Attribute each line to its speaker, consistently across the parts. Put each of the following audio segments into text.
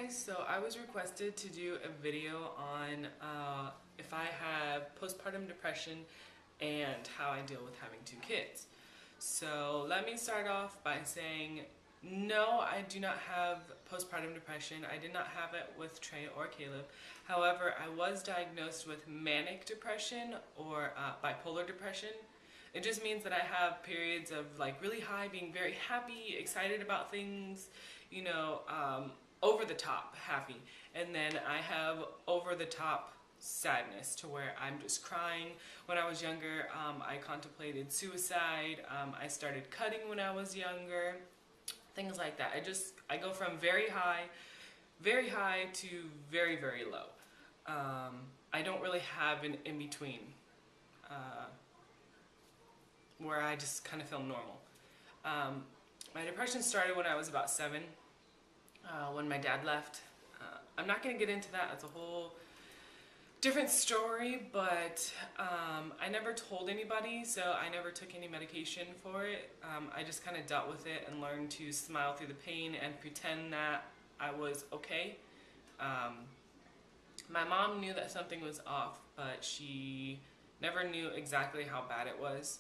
Speaker 1: guys, so I was requested to do a video on if I have postpartum depression and how I deal with having two kids. So let me start off by saying no, I do not have postpartum depression. I did not have it with Trey or Caleb. However, I was diagnosed with manic depression or bipolar depression. It just means that I have periods of like really high, being very happy, excited about things, over the top happy. And then I have over the top sadness to where I'm just crying. When I was younger, I contemplated suicide. I started cutting when I was younger. Things like that. I go from very high to very, very low. I don't really have an in-between where I just kind of feel normal. My depression started when I was about 7, when my dad left. I'm not going to get into that. It's a whole different story, but I never told anybody, so I never took any medication for it. I just kind of dealt with it and learned to smile through the pain and pretend that I was okay. My mom knew that something was off, but she never knew exactly how bad it was.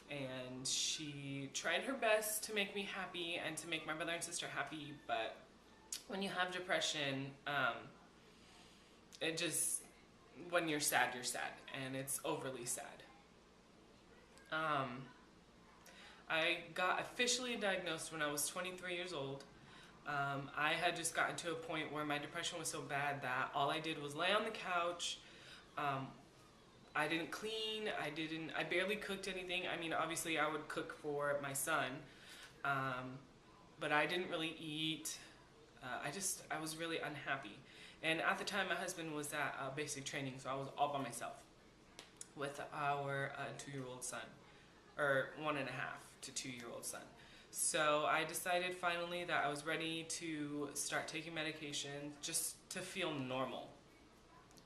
Speaker 1: And she tried her best to make me happy and to make my brother and sister happy, but when you have depression, when you're sad, and it's overly sad. I got officially diagnosed when I was 23 years old. I had just gotten to a point where my depression was so bad that all I did was lay on the couch. I didn't clean, I barely cooked anything. I mean, obviously I would cook for my son, but I didn't really eat. I was really unhappy. And at the time, my husband was at basic training, so I was all by myself with our 2-year-old son, or 1.5 to 2-year-old son. So I decided finally that I was ready to start taking medication just to feel normal.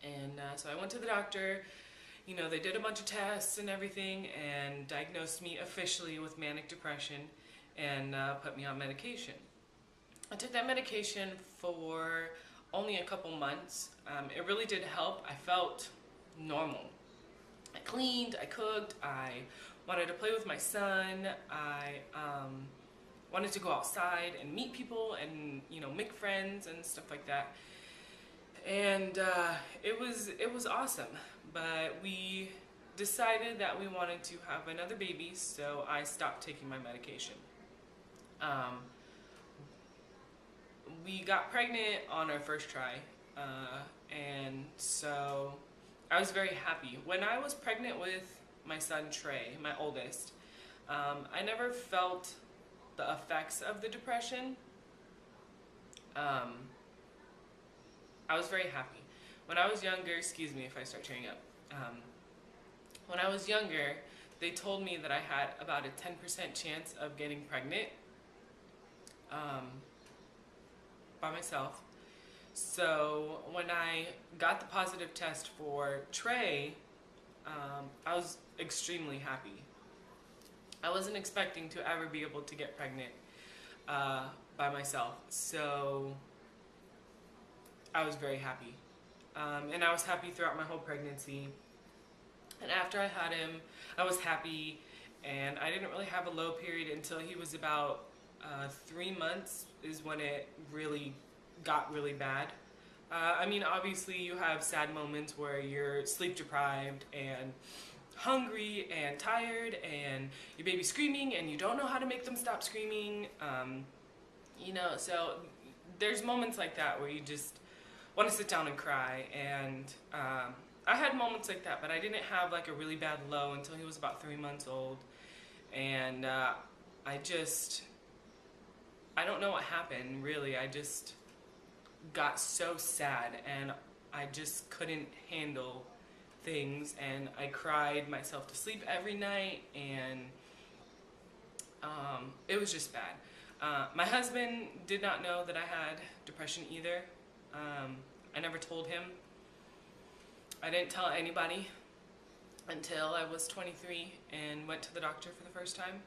Speaker 1: And so I went to the doctor. You know, they did a bunch of tests and everything and diagnosed me officially with manic depression and put me on medication. I took that medication for only a couple months. It really did help. I felt normal. I cleaned, I cooked, I wanted to play with my son, I wanted to go outside and meet people and, make friends and stuff like that. And it was awesome. But we decided that we wanted to have another baby, so I stopped taking my medication. We got pregnant on our first try, and so I was very happy. When I was pregnant with my son Trey, my oldest, I never felt the effects of the depression. I was very happy. When I was younger, excuse me if I start tearing up. When I was younger, they told me that I had about a 10% chance of getting pregnant by myself. So when I got the positive test for Trey, I was extremely happy. I wasn't expecting to ever be able to get pregnant by myself, so I was very happy. And I was happy throughout my whole pregnancy. And after I had him, I was happy, and I didn't really have a low period until he was about 3 months is when it really got really bad. I mean, obviously you have sad moments where you're sleep deprived and hungry and tired and your baby's screaming and you don't know how to make them stop screaming. So there's moments like that where you just want to sit down and cry, and I had moments like that, but I didn't have like a really bad low until he was about 3 months old. And I don't know what happened, really. I just got so sad and I just couldn't handle things, and I cried myself to sleep every night, and it was just bad. My husband did not know that I had depression either. I never told him. I didn't tell anybody until I was 23 and went to the doctor for the first time.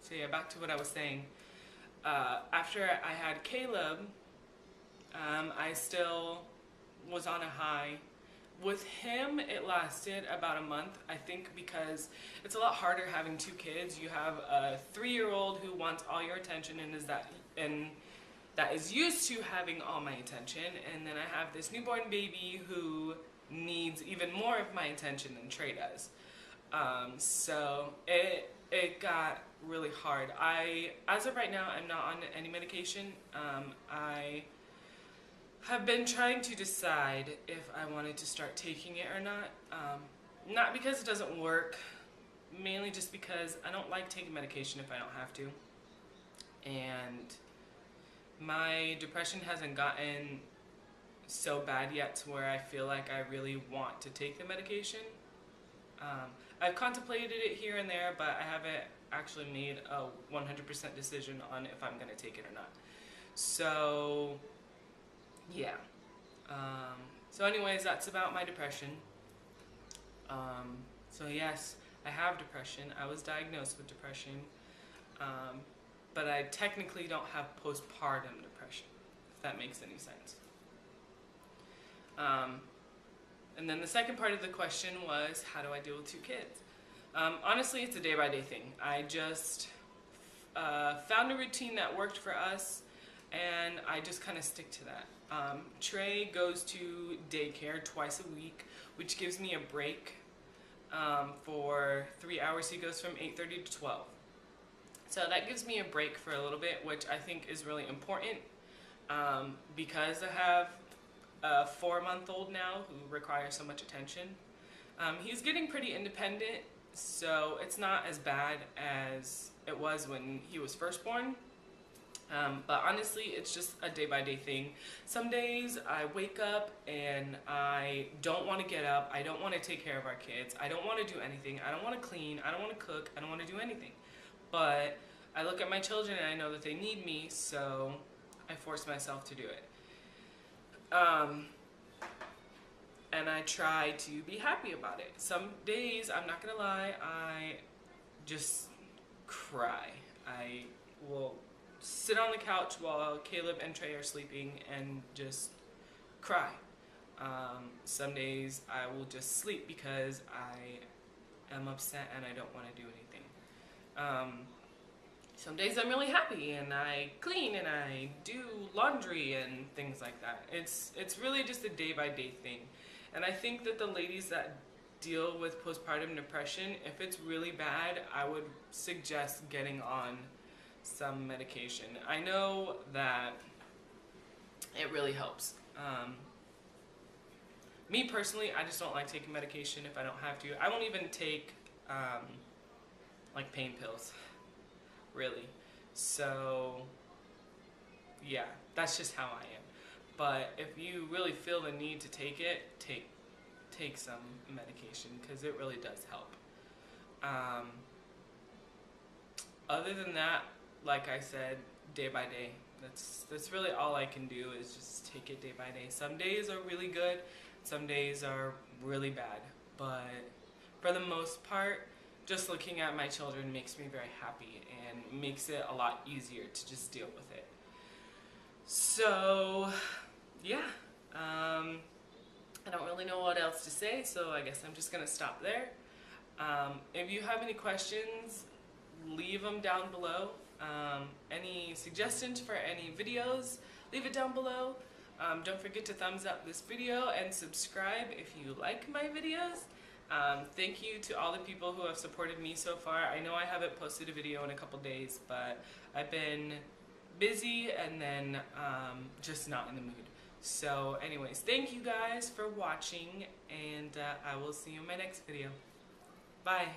Speaker 1: So yeah, back to what I was saying. after I had Caleb, I still was on a high. With him, it lasted about a month, I think, because it's a lot harder having two kids. You have a 3-year-old who wants all your attention and that is used to having all my attention, and then I have this newborn baby who needs even more of my attention than Trey does. So it got really hard. As of right now, I'm not on any medication. I have been trying to decide if I wanted to start taking it or not. Not because it doesn't work, mainly just because I don't like taking medication if I don't have to. And my depression hasn't gotten so bad yet to where I feel like I really want to take the medication. I've contemplated it here and there, but I haven't actually made a 100% decision on if I'm going to take it or not. So yeah. So anyways, that's about my depression. So yes, I have depression. I was diagnosed with depression. But I technically don't have postpartum depression, if that makes any sense. And then the second part of the question was, how do I deal with 2 kids? Honestly, it's a day-by-day thing. I just found a routine that worked for us, and I just kind of stick to that. Trey goes to daycare twice a week, which gives me a break. For 3 hours, he goes from 8:30 to 12. So that gives me a break for a little bit, which I think is really important, because I have a 4-month-old now who requires so much attention. He's getting pretty independent, so it's not as bad as it was when he was first born. But honestly, it's just a day-by-day thing. Some days I wake up and I don't want to get up. I don't want to take care of our kids. I don't want to do anything. I don't want to clean. I don't want to cook. I don't want to do anything. But I look at my children and I know that they need me, so I force myself to do it. And I try to be happy about it. Some days, I'm not gonna lie, I just cry. I will sit on the couch while Caleb and Trey are sleeping and just cry. Some days I will just sleep because I am upset and I don't want to do anything. Some days I'm really happy and I clean and I do laundry and things like that. It's really just a day-by-day thing. And I think that the ladies that deal with postpartum depression, if it's really bad, I would suggest getting on some medication. I know that it really helps. Me personally, I just don't like taking medication if I don't have to. I won't even take like pain pills, really. So yeah, that's just how I am. But if you really feel the need to take it, take some medication, because it really does help. Other than that, like I said, day by day. That's really all I can do, is just take it day by day. Some days are really good, some days are really bad. But for the most part, just looking at my children makes me very happy and makes it a lot easier to just deal with it. So yeah, I don't really know what else to say, so I guess I'm just gonna stop there. If you have any questions, leave them down below. Any suggestions for any videos, leave it down below. Don't forget to thumbs up this video and subscribe if you like my videos. Thank you to all the people who have supported me so far. I know I haven't posted a video in a couple days, but I've been busy and then just not in the mood. So anyways, thank you guys for watching, and I will see you in my next video. Bye.